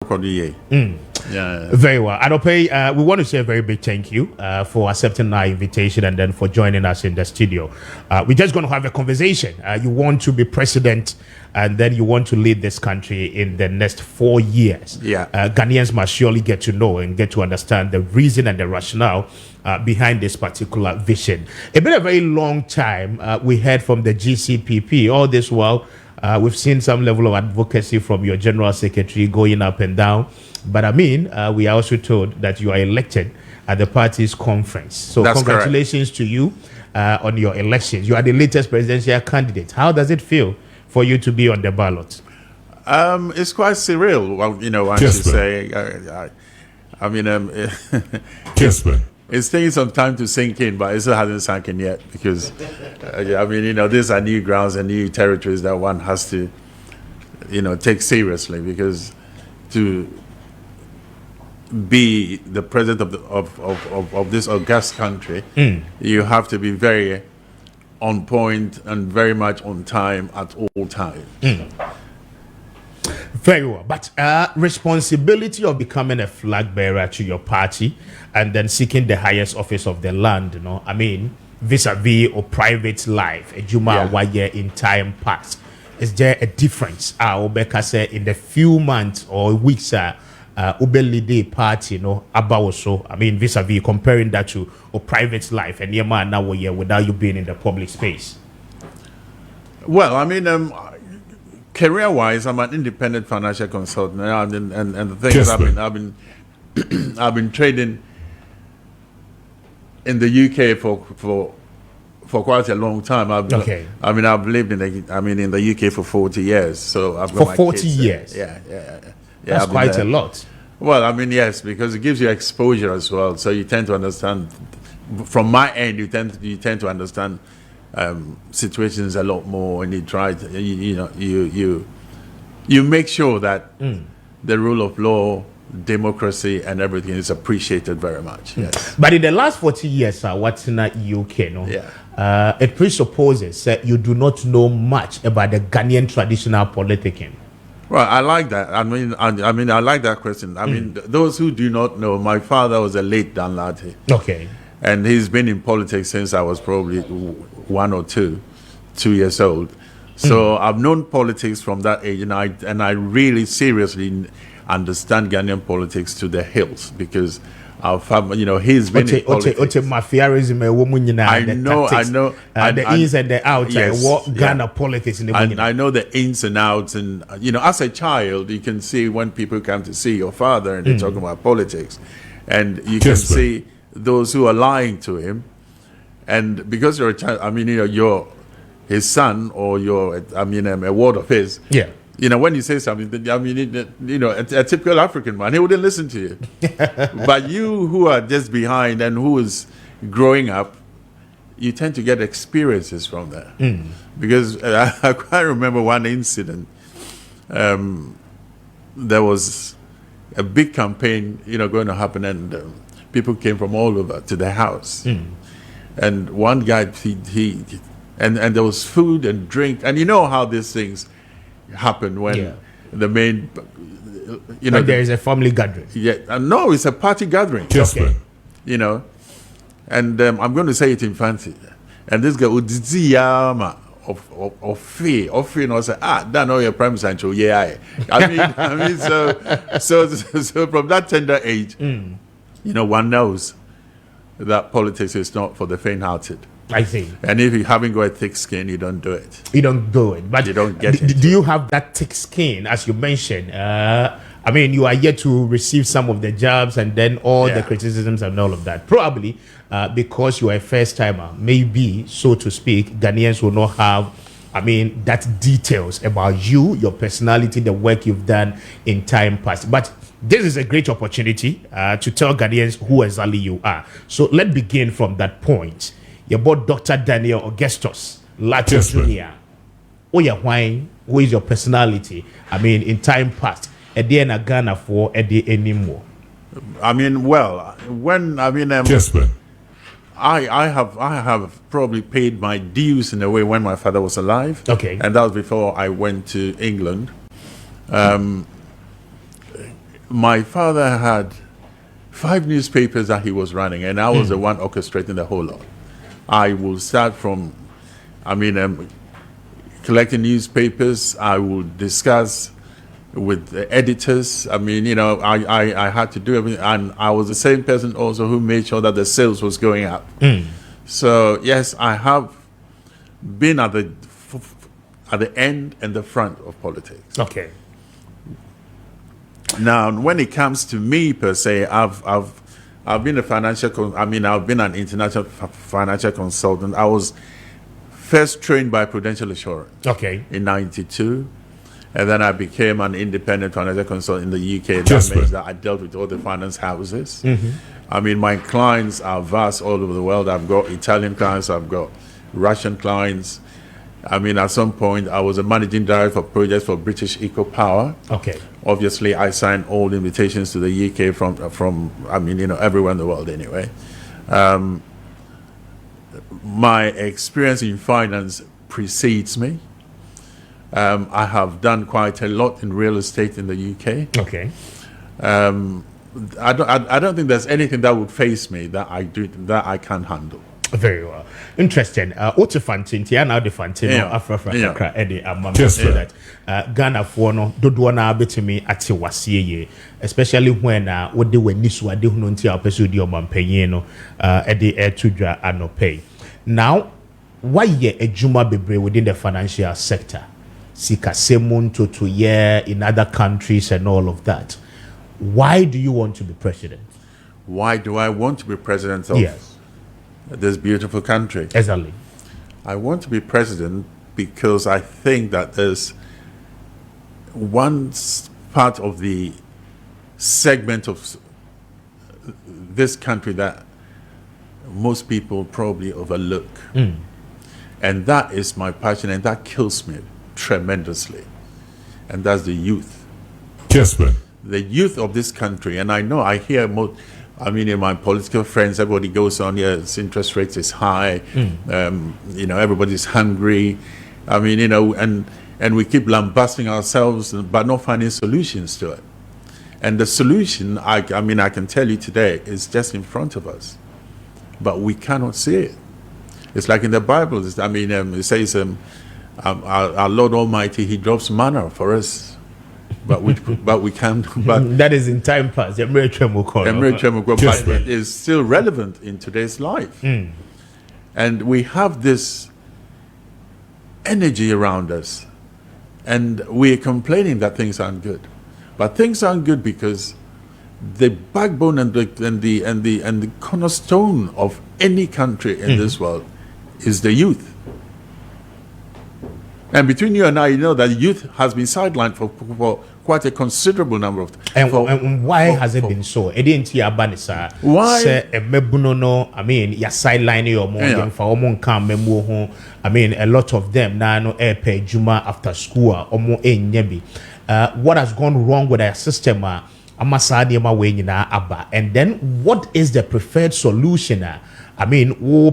Yeah. Very well. Adope, we want to say a very big thank you for accepting our invitation and then for joining us in the studio. We're just going to have a conversation. You want to be president and then you want to lead this country in the next 4 years. Yeah. Ghanaians must surely get to know and get to understand the reason and the rationale behind this particular vision. It's been a very long time. We heard from the GCPP. All this while, we've seen some level of advocacy from your general secretary going up and down. But I mean, we are also told that you are elected at the party's conference. So that's congratulations correct to you on your elections. You are the latest presidential candidate. How does it feel for you to be on the ballot? It's quite surreal. Well, you know, I should say. I mean, Kessben. It's taking some time to sink in, but it still hasn't sunk in yet because, I mean, you know, these are new grounds and new territories that one has to, you know, take seriously, because to be the president of this august country, you have to be very on point and very much on time at all times. Very well. But responsibility of becoming a flag bearer to your party and then seeking the highest office of the land, you know, I mean, vis-a-vis or private life, a Juma year in time past, is there a difference? Obeka said in the few months or weeks, Ubelide party, you know, about so, I mean, vis-a-vis comparing that to a private life and your man now without you being in the public space. Well, I mean, career-wise, I'm an independent financial consultant, and the thing is, I've been trading in the UK for quite a long time. I mean, I've lived in the UK for 40 years, so I've got for 40 years. Yeah. That's quite a lot. Well, I mean, yes, because it gives you exposure as well, so you tend to understand. From my end, you tend to understand situations a lot more, and you try to, you make sure that the rule of law, democracy, and everything is appreciated very much. Yes. But in the last 40 years, what's in the UK, no? Yeah. It presupposes that you do not know much about the Ghanaian traditional politicking. Well, I like that. I mean, I like that question. I mean, those who do not know, my father was a late Dan Lartey. Okay. And he's been in politics since I was probably 1 or 2 years old. So I've known politics from that age, and I really seriously understand Ghanaian politics to the hills, because our family, you know, he's been in politics. Mafiaism, I know. The ins and the outs, yes, what Ghana politics in the I know the ins and outs, and you know, as a child, you can see when people come to see your father and they're talking about politics, and you can see those who are lying to him, and because you're a child, I mean, you know, you're his son, or you're, I mean, a ward of his. Yeah. You know, when you say something, I mean, you know, a typical African man, he wouldn't listen to you. But you who are just behind and who is growing up, you tend to get experiences from there. Because I quite remember one incident. There was a big campaign, you know, going to happen, and people came from all over to the house. And one guy, and there was food and drink, and you know how these things happen when the main, you know, there is a family gathering. Yeah, no, it's a party gathering. Okay. You know, and I'm going to say it in fancy. And this guy Udiziyama of fear, you know, say, that know your prime central, yeah. I mean, so from that tender age, you know, one knows that politics is not for the faint-hearted. I see. And if you haven't got a thick skin, you don't do it. You don't do it. But you don't get it. Do you have that thick skin, as you mentioned? I mean, you are yet to receive some of the jobs and then all the criticisms and all of that. Probably because you are a first-timer, maybe, so to speak, Ghanaians will not have, I mean, that details about you, your personality, the work you've done in time past. But this is a great opportunity to tell Ghanaians who exactly you are. So let's begin from that point. Your boy, Dr. Daniel Augustus Lartey Jr. Who is your personality? I mean, in time past, a day in Ghana for a day anymore. I mean, well, when Kessben. I have probably paid my dues in a way when my father was alive. Okay. And that was before I went to England. my father had 5 newspapers that he was running, and I was the one orchestrating the whole lot. I will start from, collecting newspapers. I will discuss with the editors. I had to do everything, and I was the same person also who made sure that the sales was going up. So yes, I have been at the end and the front of politics. Okay. Now, when it comes to me per se, I've been a I've been an international financial consultant. I was first trained by Prudential Assurance. Okay. In '92, and then I became an independent financial consultant in the UK. That Kessben. means that I dealt with all the finance houses. My clients are vast all over the world. I've got Italian clients. I've got Russian clients. At some point, I was a managing director for projects for British Eco Power. Okay. Obviously, I signed all invitations to the UK from everywhere in the world anyway. My experience in finance precedes me. I have done quite a lot in real estate in the UK. Okay. I don't think there's anything that would face me that I can't handle. Very well. Interesting. What's a fantin? Now the fantin Afra Eddie that Ghana for no do na betimi ati wasie, especially when what they were nisu ade hunu nti apeso di omampanyin no Eddie tudwa anope. Now, why ye ejuma bebre within the financial sector? Sika semun to year in other countries and all of that. Why do you want to be president? Why do I want to be president of this beautiful country? Exactly. I want to be president because I think that there's one part of the segment of this country that most people probably overlook. And that is my passion, and that kills me tremendously. And that's the youth. Kessben. The youth of this country. And I know I hear more, in my political friends, everybody goes on, yes, interest rates is high, everybody's hungry. And we keep lambasting ourselves, but not finding solutions to it. And the solution, I can tell you today, is just in front of us. But we cannot see it. It's like in the Bible. It says, "Our Lord Almighty, He drops manna for us, but we can't." But that is in time past. But it is still relevant in today's life, and we have this energy around us, and we are complaining that things aren't good, but things aren't good because the backbone and the cornerstone of any country in this world is the youth. And between you and I, you know that youth has been sidelined for quite a considerable number of times. And why has it been so? It didn't hear Banisa. Why? You're sidelining your mom for Omon Kam Memo. A lot of them now no air pay Juma after school or more Nyebi. What has gone wrong with our system? And then what is the preferred solution? We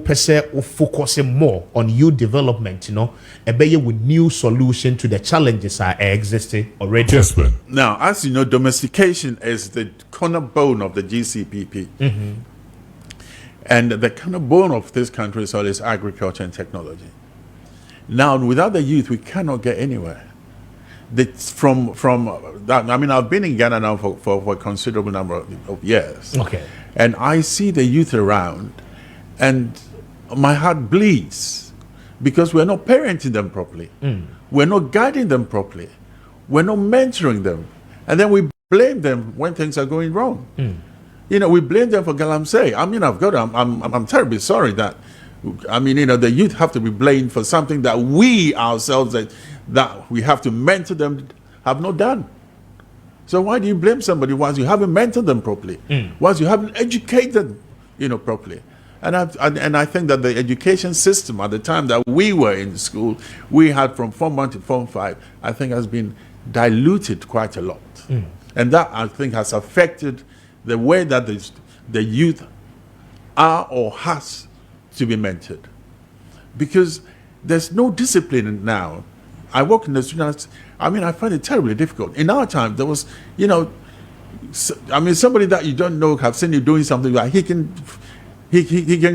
focusing more on youth development, with new solution to the challenges that are existing already. Kessben. Now, as you know, domestication is the cornerstone of the GCPP. And the cornerstone of this country is agriculture and technology. Now, without the youth, we cannot get anywhere. From that, I've been in Ghana now for a considerable number of years. Okay. And I see the youth around, and my heart bleeds because we're not parenting them properly. We're not guiding them properly. We're not mentoring them. And then we blame them when things are going wrong. We blame them for galamsey. I'm terribly sorry that, the youth have to be blamed for something that we ourselves that we have to mentor them have not done. So why do you blame somebody once you haven't mentored them properly? Once you haven't educated properly? And I think that the education system at the time that we were in school, we had from Form 1 to Form 5, I think has been diluted quite a lot. And that, I think, has affected the way that the youth are or has to be mentored. Because there's no discipline now. I work in the students. I find it terribly difficult. In our time, there was, I mean, somebody that you don't know have seen you doing something like he can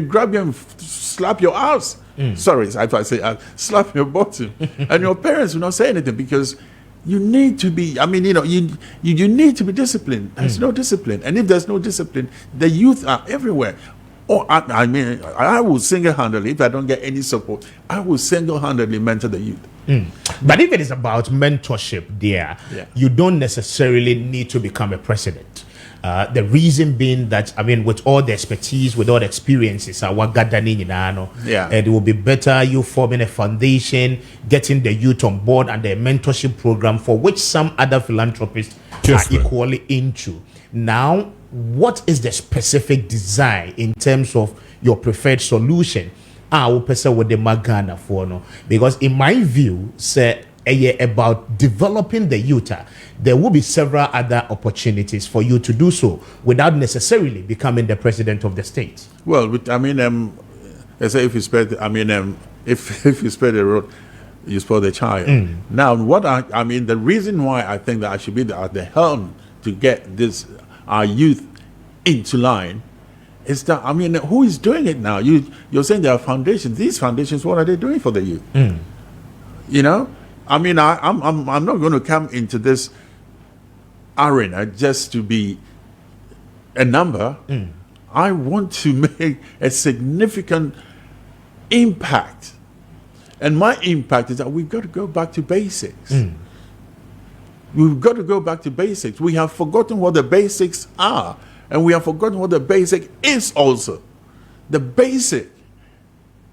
grab you and slap your ass. Sorry, if I say slap your bottom, and your parents will not say anything because you need to be. I mean, you need to be disciplined. There's no discipline, and if there's no discipline, the youth are everywhere. Or I mean, I will single-handedly, if I don't get any support, I will single-handedly mentor the youth. But if it is about mentorship there, you don't necessarily need to become a president. The reason being that, I mean, with all the expertise, with all the experiences, it will be better you forming a foundation, getting the youth on board, and the mentorship program for which some other philanthropists are equally into. Now, what is the specific design in terms of your preferred solution? With the Magana for no, because in my view, say about developing the youth, there will be several other opportunities for you to do so without necessarily becoming the president of the state. Well, I mean, I say if you spread, I mean, if you spread the road, you spoil the child. Now, what I mean, the reason why I think that I should be at the helm to get our youth into line is that, I mean, who is doing it now? You're saying there are foundations. These foundations, what are they doing for the youth? You know, I mean, I'm not going to come into this arena just to be a number. I want to make a significant impact, and my impact is that we've got to go back to basics. We've got to go back to basics. We have forgotten what the basics are, and we have forgotten what the basic is also. The basic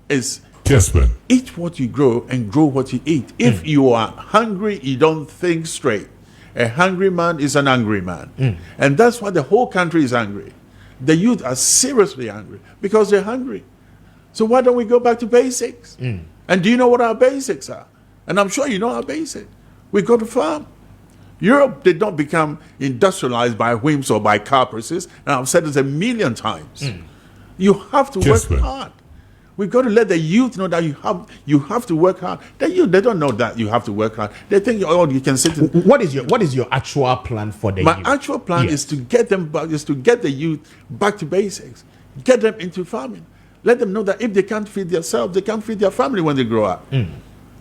is Kessben. eat what you grow and grow what you eat. If you are hungry, you don't think straight. A hungry man is an angry man. And that's why the whole country is angry. The youth are seriously angry because they're hungry. So why don't we go back to basics? And do you know what our basics are? And I'm sure you know our basics. We go to farm. Europe did not become industrialized by whims or by caprices, and I've said this a million times. You have to work hard. We've got to let the youth know that you have to work hard. The youth, they don't know that you have to work hard. They think, oh, you can sit. What is your actual plan for the youth? My actual plan is to get them back, is to get the youth back to basics, get them into farming, let them know that if they can't feed themselves, they can't feed their family when they grow up.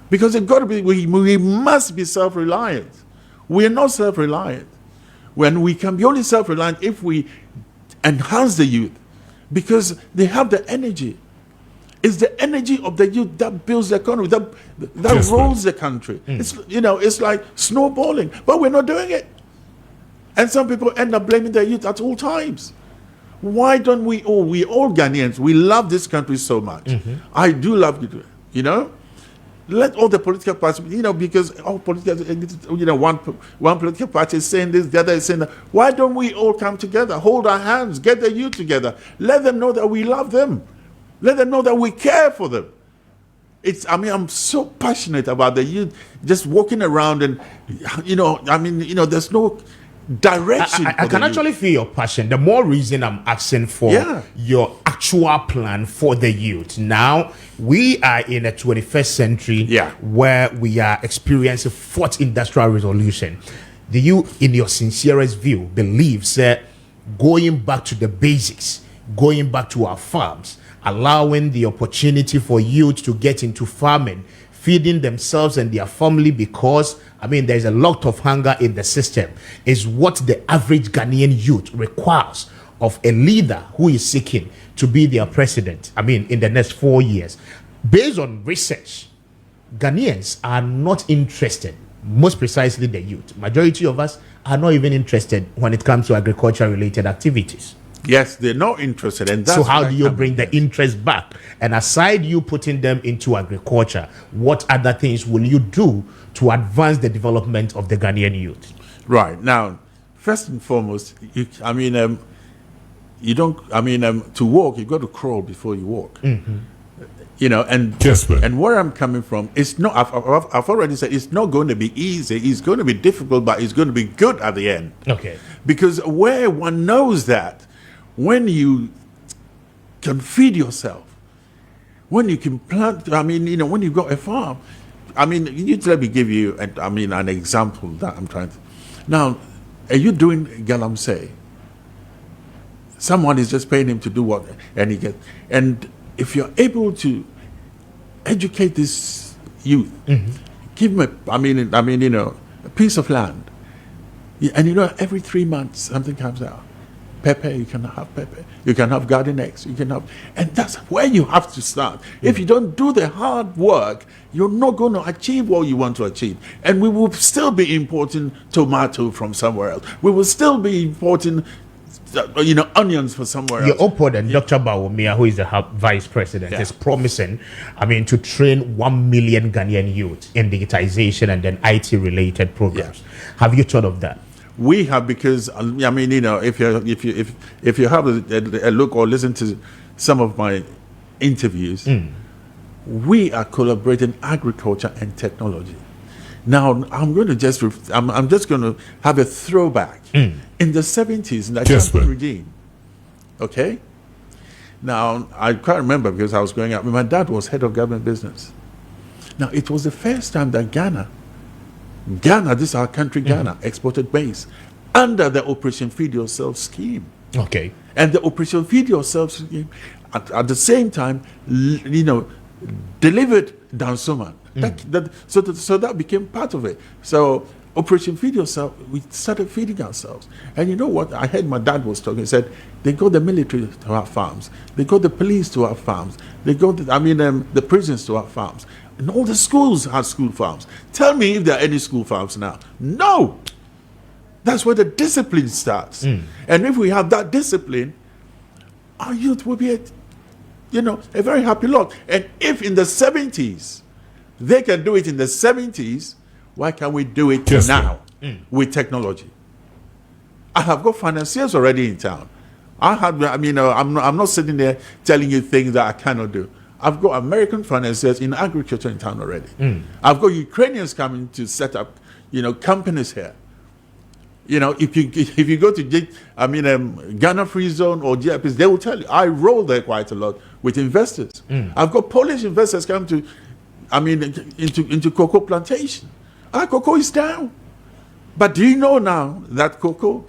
Because they've got to be. We must be self-reliant. We are not self-reliant. When we can be only self-reliant if we enhance the youth, because they have the energy. It's the energy of the youth that builds the economy, that rolls the country. It's like snowballing, but we're not doing it. And some people end up blaming the youth at all times. Why don't we all Ghanaians, we love this country so much. I do love it, Let all the political parties, because all political, one political party is saying this, the other is saying that. Why don't we all come together, hold our hands, get the youth together, let them know that we love them, let them know that we care for them. I'm so passionate about the youth just walking around and, there's no direction. I can actually feel your passion. The more reason I'm asking for your actual plan for the youth. Now, we are in a 21st century where we are experiencing fourth industrial revolution. Do you, in your sincerest view, believe that going back to the basics, going back to our farms, allowing the opportunity for youth to get into farming, feeding themselves and their family, because there's a lot of hunger in the system, is what the average Ghanaian youth requires of a leader who is seeking to be their president, in the next 4 years. Based on research, Ghanaians are not interested, most precisely the youth. Majority of us are not even interested when it comes to agriculture-related activities. Yes, they're not interested. And that's so how do you bring the interest back? And aside you putting them into agriculture, what other things will you do to advance the development of the Ghanaian youth? Right. Now, first and foremost, to walk, you've got to crawl before you walk. And where I'm coming from, it's not, I've already said, it's not going to be easy. It's going to be difficult, but it's going to be good at the end. Okay. Because where one knows that, when you can feed yourself, when you can plant, when you've got a farm, let me give you, an example that I'm trying to. Now, and you're doing galamsey. Someone is just paying him to do what, and he gets. And if you're able to educate this youth, give him a piece of land, and every 3 months something comes out. Pepper, you can have pepper. You can have garden eggs. You can have, and that's where you have to start. If you don't do the hard work, you're not going to achieve what you want to achieve. And we will still be importing tomato from somewhere else. We will still be importing, onions from somewhere else. Your opponent, Dr. Bawumia, who is the vice president, is promising, to train 1 million Ghanaian youth in digitization and then IT-related programs. Have you thought of that? We have, because if you have a look or listen to some of my interviews, we are collaborating agriculture and technology. Now I'm just going to have a throwback in the 70s in the Kessben regime. Okay. Now I can't remember because I was growing up. My dad was head of government business. Now it was the first time that Ghana, this is our country, Ghana, exported maize under the Operation Feed Yourself scheme. Okay. And the Operation Feed Yourself scheme, at the same time, delivered Dansoman. So that became part of it. So Operation Feed Yourself, we started feeding ourselves. And you know what? I heard my dad was talking. He said, they got the military to our farms. They got the police to our farms. They got, the prisons to our farms. And all the schools have school farms. Tell me if there are any school farms now. No! That's where the discipline starts. And if we have that discipline, our youth will be a very happy lot. And if in the 70s, they can do it in the 70s, why can't we do it now with technology? I have got financiers already in town. I'm not sitting there telling you things that I cannot do. I've got American financiers in agriculture in town already. I've got Ukrainians coming to set up, companies here. If you go to Ghana Free Zone or GIPs, they will tell you. I roll there quite a lot with investors. I've got Polish investors come to, into cocoa plantation. Cocoa is down. But do you know now that cocoa,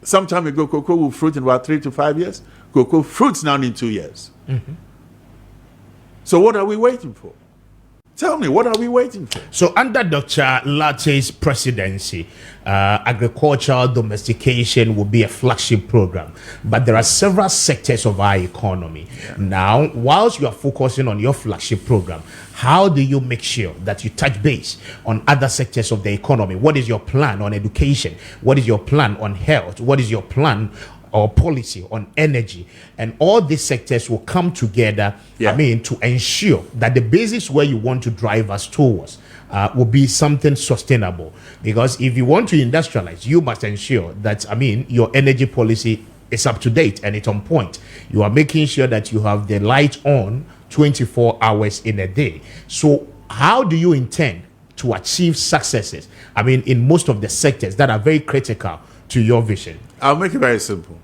some time ago, cocoa will fruit in about 3 to 5 years. Cocoa fruits now in 2 years. So what are we waiting for? Tell me, what are we waiting for? So under Dr. Lartey's presidency, agricultural domestication will be a flagship program. But there are several sectors of our economy. Now, whilst you are focusing on your flagship program, how do you make sure that you touch base on other sectors of the economy? What is your plan on education? What is your plan on health? What is your plan or policy on energy? And all these sectors will come together, to ensure that the basis where you want to drive us towards will be something sustainable. Because if you want to industrialize, you must ensure that, your energy policy is up to date and it's on point. You are making sure that you have the light on 24 hours in a day. So how do you intend to achieve successes, in most of the sectors that are very critical to your vision? I'll make it very simple.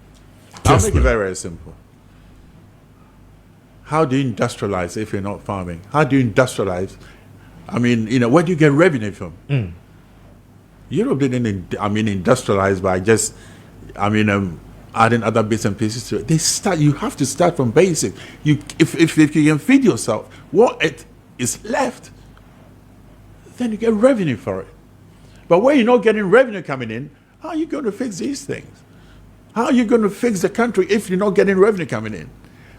I'll make it very, very simple. How do you industrialize if you're not farming? How do you industrialize? Where do you get revenue from? Europe didn't, industrialize by just, adding other bits and pieces to it. You have to start from basic. If you can feed yourself, what it is left, then you get revenue for it. But when you're not getting revenue coming in, how are you going to fix these things? How are you going to fix the country if you're not getting revenue coming in?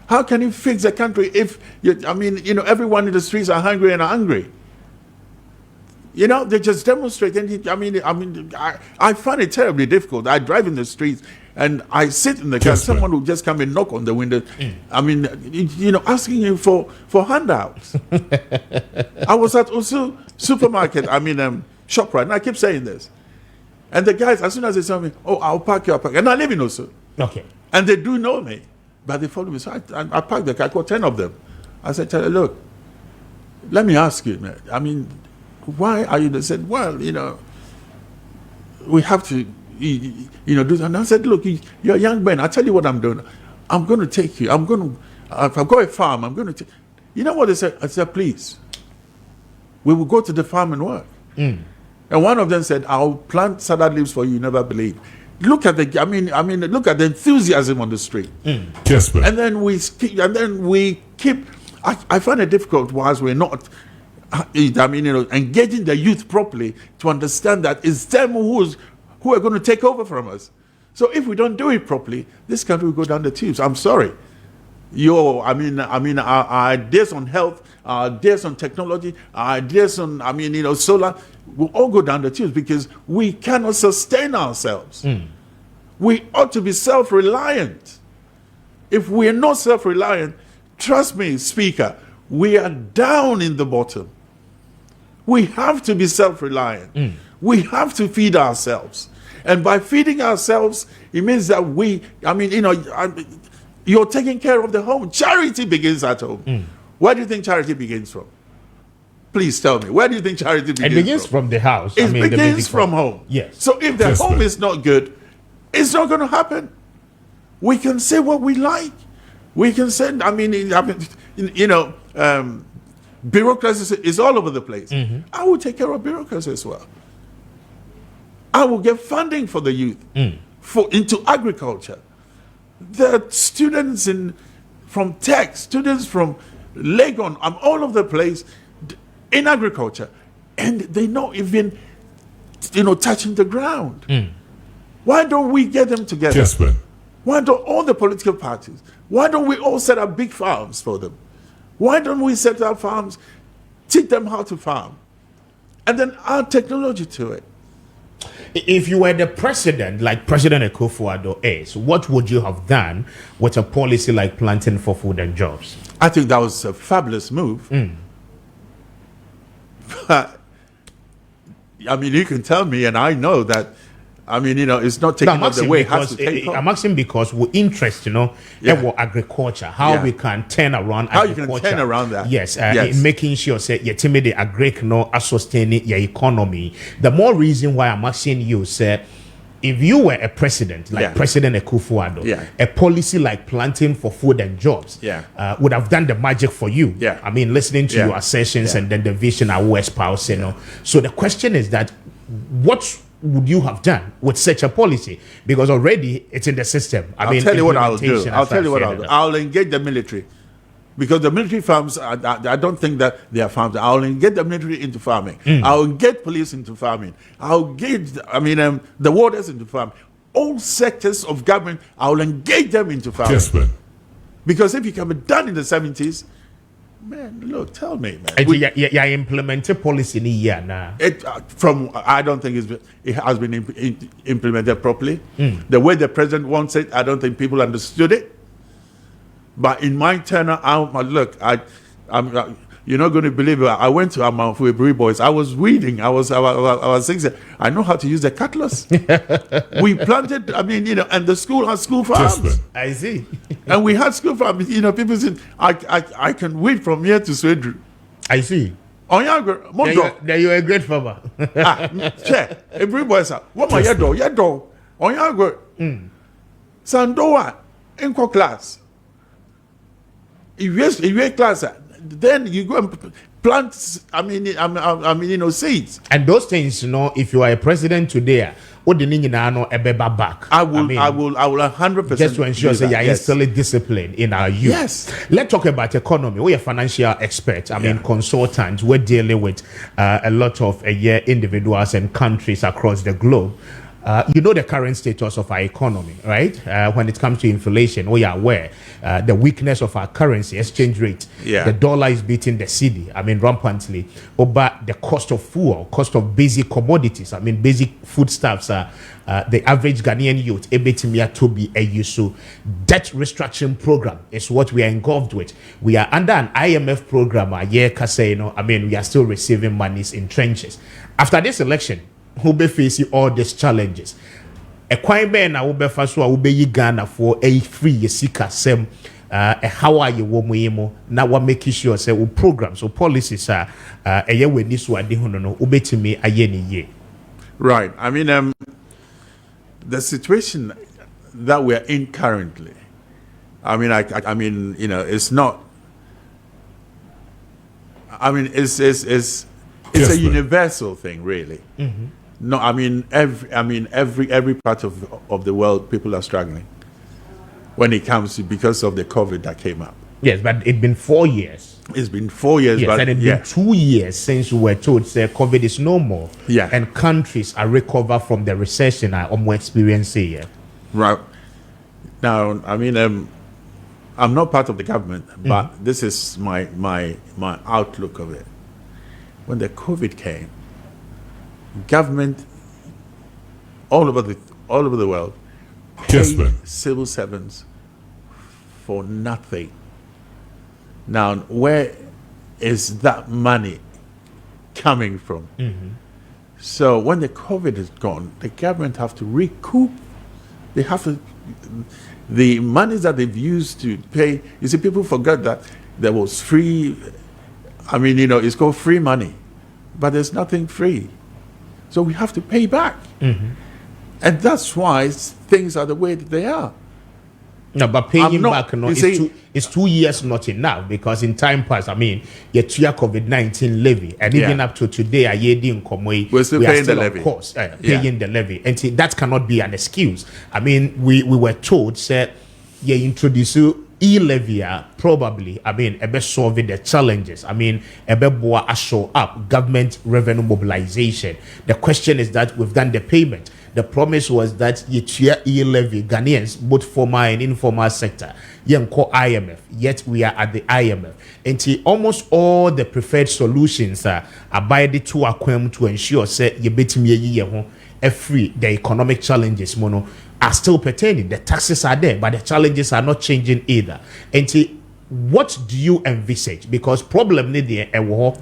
How can you fix the country if everyone in the streets are hungry and are angry? They just demonstrate. And I find it terribly difficult. I drive in the streets and I sit in the car. Someone will just come and knock on the window. Asking you for handouts. I was at Usu supermarket. ShopRite, and I keep saying this. And the guys, as soon as they tell me, I'll park you, and I live in Usu. Okay. And they do know me, but they follow me. So I parked the car. I got 10 of them. I said, look, let me ask you, man. Why are you? They said, well, we have to, do that. And I said, look, you're a young man. I'll tell you what I'm doing. I'm going to take you. If I've got a farm, I'm going to take. You know what they said? I said, please. We will go to the farm and work. And one of them said, "I'll plant salad leaves for you never believe." Look at the, look at the enthusiasm on the street. Kessben. And then we keep. I find it difficult whilst we're not, engaging the youth properly to understand that it's them who are going to take over from us. So if we don't do it properly, this country will go down the tubes. I'm sorry. Our ideas on health, our ideas on technology, our ideas on, solar, will all go down the tubes because we cannot sustain ourselves. We ought to be self-reliant. If we are not self-reliant, trust me, Speaker, we are down in the bottom. We have to be self-reliant. We have to feed ourselves. And by feeding ourselves, it means that you're taking care of the home. Charity begins at home. Where do you think charity begins from? Please tell me. Where do you think charity begins from? It begins from the house. It begins from home. Yes. So if the home is not good, it's not going to happen. We can say what we like. We can say, bureaucracy is all over the place. I will take care of bureaucracy as well. I will get funding for the youth into agriculture. The students from tech, students from Legon, I'm all over the place in agriculture, and they're not even, touching the ground. Why don't we get them together? Kessben. Why don't all the political parties? Why don't we all set up big farms for them? Why don't we set up farms, teach them how to farm, and then add technology to it? If you were the president, like President Akufo-Addo is, what would you have done with a policy like planting for food and jobs? I think that was a fabulous move. But, you can tell me, and I know that, it's not taking off the way it has to take off. I'm asking because we're interested, in agriculture, how we can turn around how agriculture. You can turn around that. Yes, in making sure, say, the agric sustain your economy. The more reason why I'm asking you, say, if you were a president, like President Akufo-Addo, a policy like planting for food and jobs would have done the magic for you. Listening to your assertions and then the vision I will espouse, So the question is that, what would you have done with such a policy? Because already it's in the system. I'll tell you what I'll do. I'll engage the military. Because the military farms, I don't think that they are farms. I'll engage the military into farming. I'll engage police into farming. I'll engage, the warders into farming. All sectors of government, I'll engage them into farming. Kessben. Because if it can be done in the 70s, man, look, tell me, man. You implemented policy in a year now. I don't think it has been implemented properly. The way the president wants it, I don't think people understood it. But in my tenure, you're not going to believe it. I went to Amanfu Boys. I was reading. I was 6. I know how to use the cutlass. We planted. And the school has school farms. Kessben. I see. And we had school farms. People said, I can weed from here to Swedru. I see. Then you're a great farmer. Check. Every boy said, "What my yado? On your Sandoa, enko class. If you class, then you go and plant. Seeds. And those things, if you are a president today, what the ninja back. I will 100% just to ensure that you are instilling discipline in our youth. Yes. Let's talk about economy. We're a financial expert. Consultants. We're dealing with a lot of individuals and countries across the globe. The current status of our economy, right? When it comes to inflation, we are aware the weakness of our currency, exchange rate. The dollar is beating the cedi, rampantly. But the cost of fuel, cost of basic commodities, basic foodstuffs, the average Ghanaian youth, to be a use. Debt restructuring program is what we are engulfed with. We are under an IMF program, we are still receiving monies in trenches. After this election, who be facing all these challenges. A quite ben na be faso a be Ghana for a free yesika sem how are you wo na wa make sure say we programs or policies are a we ni so ade hono no ubetimi aye ni ye. Right. The situation that we are in currently, it's not. It's It's a Kessben. universal thing, really. No, I mean every part of the world, people are struggling when it comes to because of the COVID that came up. Yes, but it's been 4 years. It's been 4 years, Yes, but and it's been 2 years since we were told say COVID is no more. Yeah. And countries are recover from the recession I'm experiencing here. right now, I mean, I'm not part of the government, but this is my outlook of it. When the COVID came, government all over the world paid Kessben. civil servants for nothing. Now, where is that money coming from? So when the COVID is gone, the government have to recoup. They have to the monies that they've used to pay. You see, people forgot that there was free. I mean, it's called free money, but there's nothing free. So we have to pay back, and that's why things are the way that they are. No, but paying not- back, no, you it's, see- it's 2 years not enough because in time past, I mean, you had COVID-19 levy, and even Yeah. up to today, We're still paying the on levy. course, Yeah. paying the levy, and see, that cannot be an excuse. I mean, we were told, say, you introduce e-levy, probably, I mean, ebe solving the challenges. I mean, ebe boa show up government revenue mobilization. The question is that we've done the payment. The promise was that you e-levy Ghanaians, both formal and informal sector, you call IMF, yet we are at the IMF. And see, almost all the preferred solutions are abided to acquaint to ensure that you bet me free the economic challenges mono are still pertaining. The taxes are there, but the challenges are not changing either. And see, what do you envisage? Because problem need the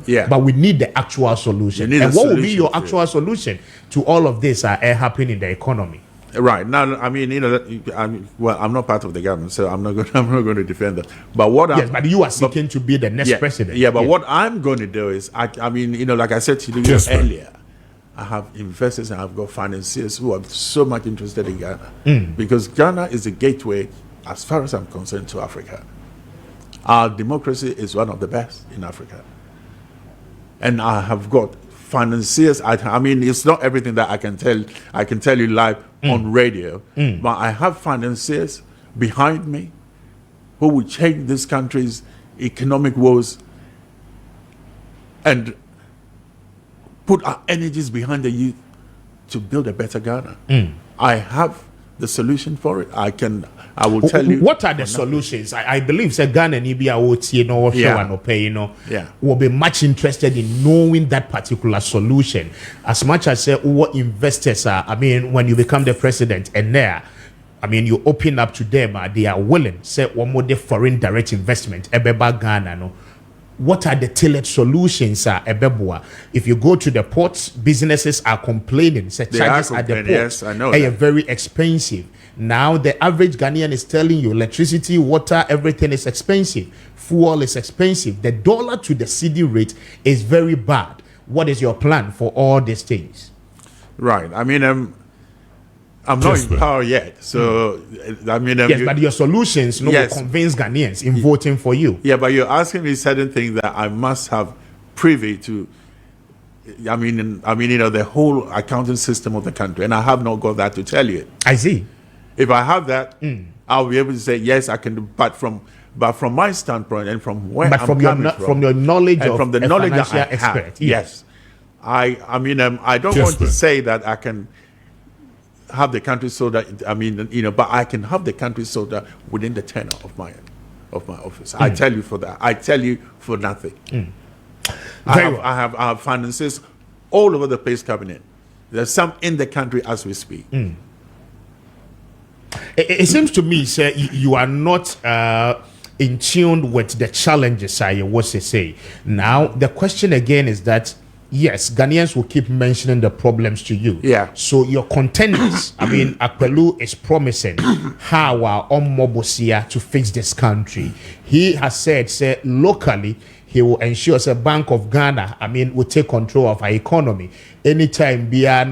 Yeah. but we need the actual solution. You need And a what will be solution your to it. actual solution to all of this happening in the economy? Right now, I mean, I'm not part of the government, so I'm not going to defend that. But what Yes, but you are seeking to be the next president. Yeah, but what I'm going to do is, I mean, like I said to you Kessben. earlier, I have investors and I've got financiers who are so much interested in Ghana because Ghana is a gateway, as far as I'm concerned, to Africa. Our democracy is one of the best in Africa, and I have got financiers. I mean, it's not everything that I can tell you live on radio, but I have financiers behind me who will change this country's economic woes and put our energies behind the youth to build a better Ghana. I have the solution for it. I will tell you. What are the solutions? I believe say Ghana and Ibia Yeah. will be much interested in knowing that particular solution. As much as say what investors are, I mean, when you become the president and there, I mean, you open up to them, they are willing, say one more the foreign direct investment, ebeba Ghana, no. What are the tailored solutions, Ebeboa? If you go to the ports, businesses are complaining. Say They are charges at the complaining, ports yes, I know are that. very expensive. Now the average Ghanaian is telling you electricity, water, everything is expensive. Fuel is expensive. The dollar to the CD rate is very bad. What is your plan for all these things? Right. I mean, I'm not in Kessben. power yet, so I mean, Yes, but your solutions will Yes. convince Ghanaians in voting for you. yeah, but you're asking me certain things that I must have privy to. I mean, the whole accounting system of the country, and I have not got that to tell you. I see. If I have that, I'll be able to say yes, I can do. But from my standpoint and from where But I'm from your coming from your knowledge and of from the a knowledge that financial I have, expert, yes, I mean, I don't want to Kessben. say that I can have the country so that but I can have the country so that within the tenure of my office. I tell you for that. I tell you for nothing. Very well. I have finances all over the place coming in. There's some in the country as we speak. It seems to me, sir, you are not in tune with the challenges, I was to say. Now, the question again is that, yes, Ghanaians will keep mentioning the problems to you. Yeah. So your contenders, I mean, Akpelu is promising how on Mobosia to fix this country. He has said, say, locally, he will ensure the Bank of Ghana, I mean, will take control of our economy. Anytime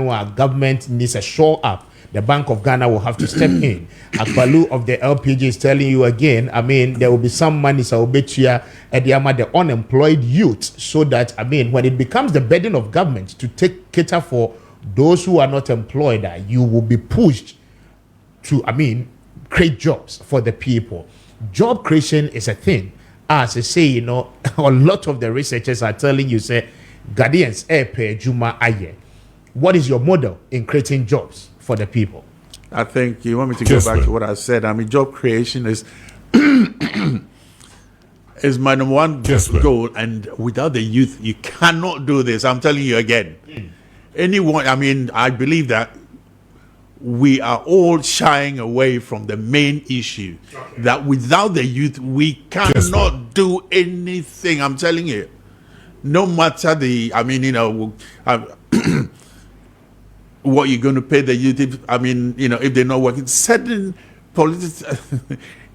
our government needs a shore up, the Bank of Ghana will have to step in. Akbalu of the LPG is telling you again, I mean, there will be some money so betia at the unemployed youth, so that, I mean, when it becomes the burden of government to cater for those who are not employed, you will be pushed to, I mean, create jobs for the people. Job creation is a thing. As I say, you know, a lot of the researchers are telling you, say, Guardians, Juma Aye. What is your model in creating jobs for the people? I think you want me to go back to what I said. I mean, job creation is is my number one goal, and without the youth, you cannot do this. I'm telling you again. Anyone, I mean, I believe that we are all shying away from the main issue. That without the youth, we cannot do anything. I'm telling you. No matter the, I mean, you know, what you're going to pay the youth, if, I mean, you know, if they're not working, certain politics,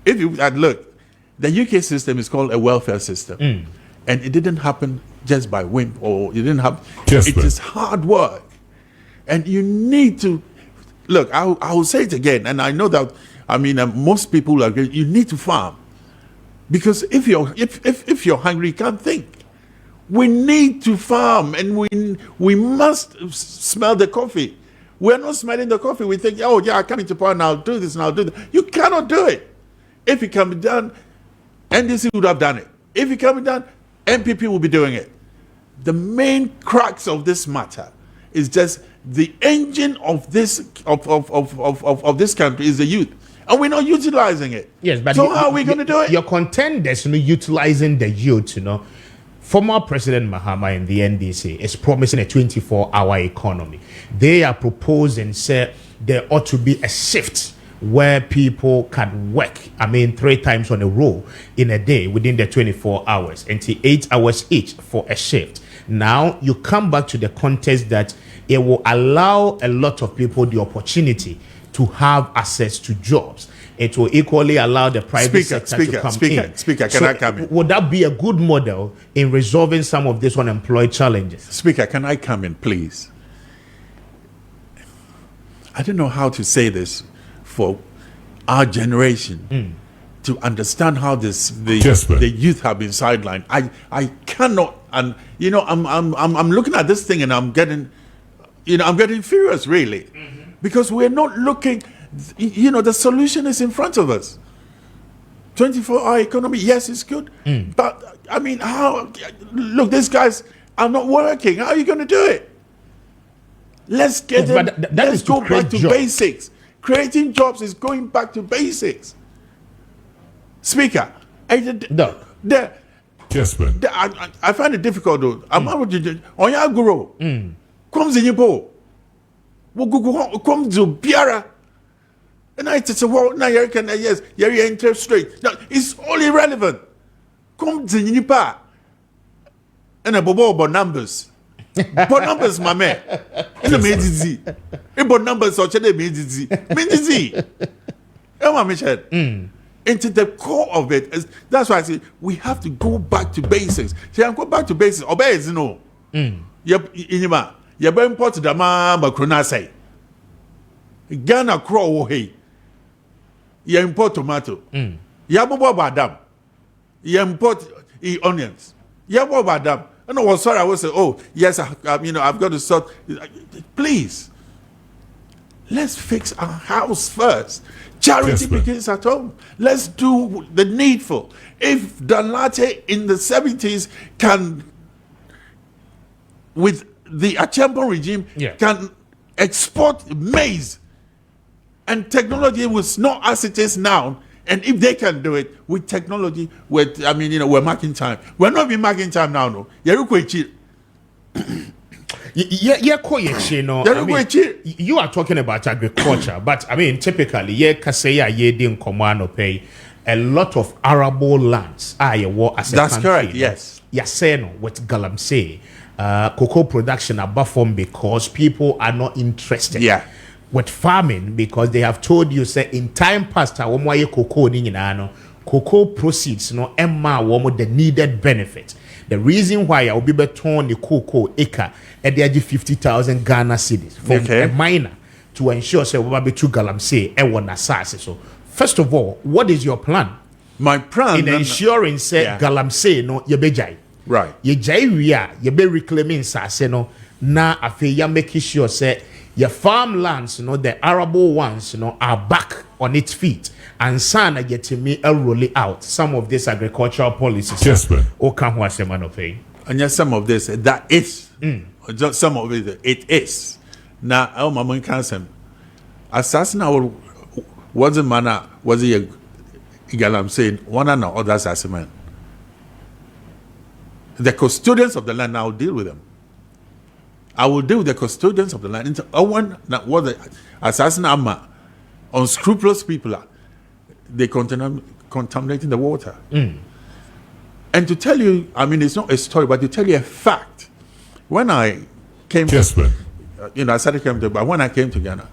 if you look, the UK system is called a welfare system, and it didn't happen just by whim, or it didn't happen. It is hard work, and you need to look. I will say it again, and I know that, I mean, most people agree. You need to farm, because if you're hungry, you can't think. We need to farm, and we must smell the coffee. We're not smelling the coffee. We think, oh yeah, I come into power now, I'll do this and I'll do that. You cannot do it. If it can be done, NDC would have done it. If it can be done, MPP will be doing it. The main crux of this matter is just the engine of this of this country is the youth, and we're not utilizing it. Yes, but so how are we going to do it? Your contenders, you know, utilizing the youth, you know. Former President Mahama in the NDC is promising a 24-hour economy. They are proposing, say, there ought to be a shift where people can work, I mean, 3 times on a row in a day within the 24 hours, until 8 hours each for a shift. Now, you come back to the context that it will allow a lot of people the opportunity to have access to jobs. It will equally allow the private sector to come in. Can I come in? Would that be a good model in resolving some of these unemployed challenges? Speaker, can I come in, please? I don't know how to say this for our generation to understand how the youth have been sidelined. I cannot, and you know, I'm looking at this thing and I'm getting furious, really, because we're not looking. You know, the solution is in front of us. 24-hour economy, yes, it's good, but I mean, how? Look, these guys are not working. How are you going to do it? Let's get them. Let's go back to basics. Creating jobs is going back to basics. Speaker, I find it difficult though. I'm out on your guru. Comes in your bowl. Come to Biara. And I say, well, now you can, yes, your interest rate. Now, it's all irrelevant. Come to Nipa. And a bobo about numbers. But numbers, my man. And the medizzi. About numbers, or chede medizzi. Medizzi. Emma Michel. Into the core of it is, that's why I say we have to go back to basics. See, I'm going back to basics. Obey is no. You're very important. The man, but Krona say Ghana crow hey. You import tomato. You badam. You import onions. You badam. And I was sorry. I was say, oh yes, you know, I've got to sort. Please, let's fix our house first. Charity begins at home. Let's do the needful. If the Lartey in the 70s can, with the Achempo regime, can export maize, and technology was not as it is now, and if they can do it with technology, with, I mean, you know, we're marking time. We're not even marking time now, no. You are talking about agriculture, but I mean, typically, pay a lot of arable lands are as a That's country, correct, yes. Yaseno with Galamsey, cocoa production are performed because people are not interested. With farming, because they have told you, say, in time past, cocoa proceeds, no, the needed benefit. The reason why I will be beton the cocoa acre at the age of 50,000 Ghana cedis from a miner to ensure say we be true galamsey e won asase. So first of all, what is your plan My plan in ensuring say galamsey no ye bejai? Right. Ye jai we are ye be reclaiming sase no na afi ya making sure say your farmlands, the arable ones, are back on its feet. And sana get to me roll it out some of these agricultural policies. Kessben. O can was man pay. And yes, some of this that is just some of it is. Now our mama can say assassin our wasn't manner was it I'm saying one and other assassin. The custodians of the land, I'll deal with them. I will deal with the custodians of the land. One that was the assassin Amma, unscrupulous people are they contaminating the water. And to tell you, I mean, it's not a story, but to tell you a fact. When I came, Kessben. I started coming to, but when I came to Ghana,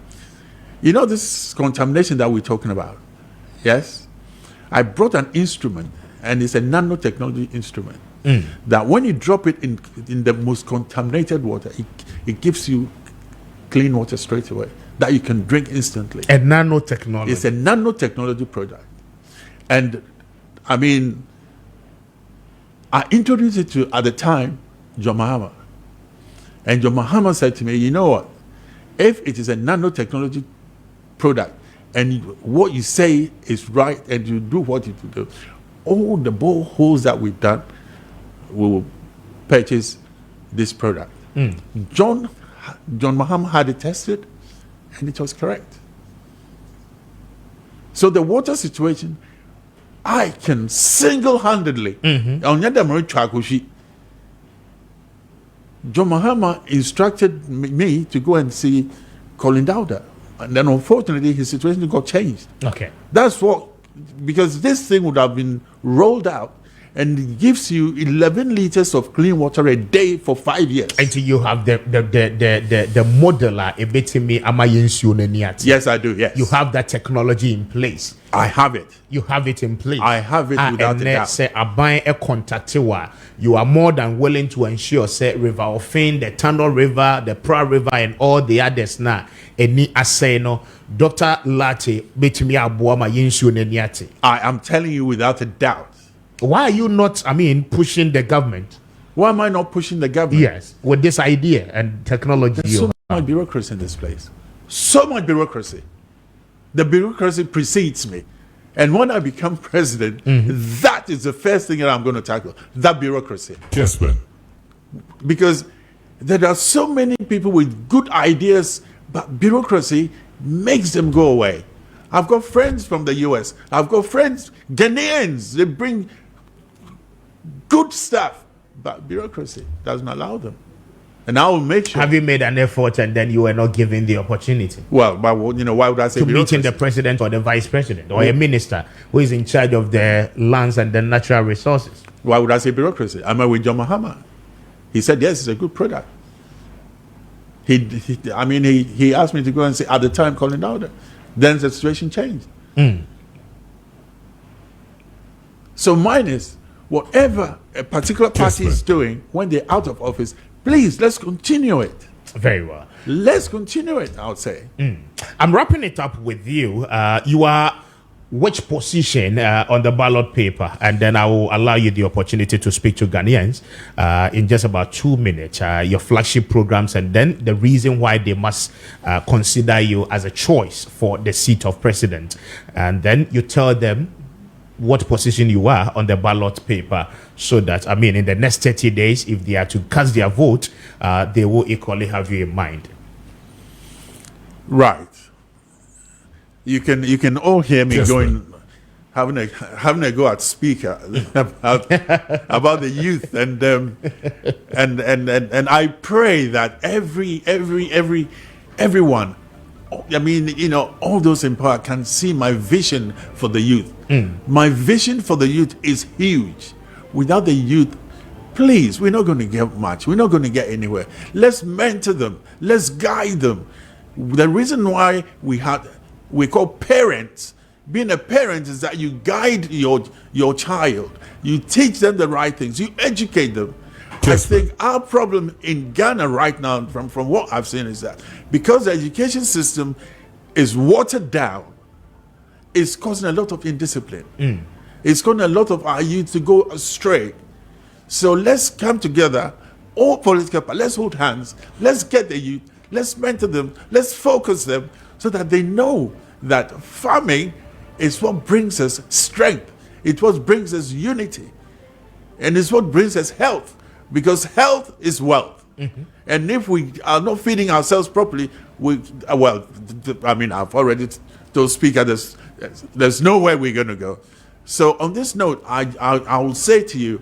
this contamination that we're talking about. Yes, I brought an instrument, and it's a nanotechnology instrument. That when you drop it in the most contaminated water, it gives you clean water straight away that you can drink instantly. A nanotechnology. It's a nanotechnology product. And I mean, I introduced it to, at the time, John Mahama. And John Mahama said to me, you know what? If it is a nanotechnology product and what you say is right and you do what you do, all the boreholes that we've done, we will purchase this product. John Mahama had it tested and it was correct. So the water situation, I can single-handedly, John Mahama instructed me to go and see Colin Dowder. And then unfortunately his situation got changed. Okay. That's what, because this thing would have been rolled out and it gives you 11 liters of clean water a day for 5 years. Until you have the modeler a bit me amayensu. Yes, I do. Yes, you have that technology in place. I have it. You have it in place. I have it without a doubt. Say buying a contact you are more than willing to ensure say River Ofin, the Tunnel River, the Pra River, and all the others now. Any assay no Dr. Lartey betimi aboa ma yensu neniate. I am telling you without a doubt. Why are you not, pushing the government? Why am I not pushing the government? Yes, with this idea and technology. There's so much bureaucracy in this place. So much bureaucracy. The bureaucracy precedes me. And when I become president, that is the first thing that I'm going to tackle. That bureaucracy. Kessben. Because there are so many people with good ideas, but bureaucracy makes them go away. I've got friends from the US. I've got friends, Ghanaians. They bring good stuff, but bureaucracy doesn't allow them. And I will make sure. Have you made an effort and then you were not given the opportunity? Well, but why would I say to bureaucracy? Meeting the president or the vice president or a minister who is in charge of the lands and the natural resources? Why would I say bureaucracy? I'm with John Mahama. He said, yes, it's a good product. He asked me to go and say, at the time, Colin Dowder. Then the situation changed. So mine is, whatever a particular party is doing when they're out of office, please, let's continue it. Very well. Let's continue it, I would say. I'm wrapping it up with you. You are which position on the ballot paper? And then I will allow you the opportunity to speak to Ghanaians in just about 2 minutes. Your flagship programs and then the reason why they must consider you as a choice for the seat of president. And then you tell them what position you are on the ballot paper so that, in the next 30 days, if they are to cast their vote, they will equally have you in mind. Right. You can all hear me going, having a go at speaker about the youth and I pray that everyone, all those in power can see my vision for the youth. My vision for the youth is huge. Without the youth, please, we're not going to get much. We're not going to get anywhere. Let's mentor them. Let's guide them. The reason why we call parents, being a parent is that you guide your child. You teach them the right things. You educate them. I think our problem in Ghana right now, from what I've seen, is that because the education system is watered down, it's causing a lot of indiscipline. It's causing a lot of our youth to go astray. So let's come together, all political parties, let's hold hands, let's get the youth, let's mentor them, let's focus them so that they know that farming is what brings us strength. It's what brings us unity. And it's what brings us health. Because health is wealth. And if we are not feeding ourselves properly, I've already told Speaker there's nowhere we're going to go. So on this note, I will say to you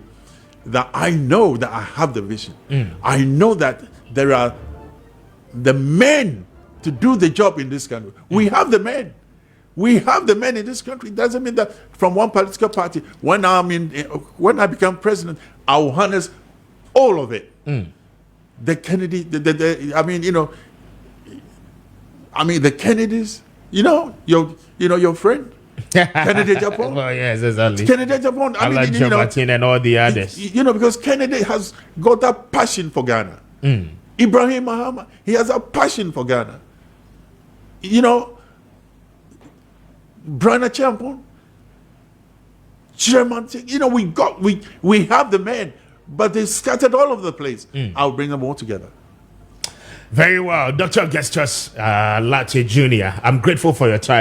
that I know that I have the vision. I know that there are the men to do the job in this country. We have the men. We have the men in this country. It doesn't mean that from one political party, when I become president, I will harness all of it. The Kennedy, the Kennedys, your friend, Kennedy Japan. Well, yes, exactly. Kennedy Japan. Alan Martin and all the others. Because Kennedy has got that passion for Ghana. Ibrahim Mahama, he has a passion for Ghana. Brian Champon, Chairman, we have the men, but they scattered all over the place. I'll bring them all together. Very well, Dr. Augustus Lartey Jr., I'm grateful for your time.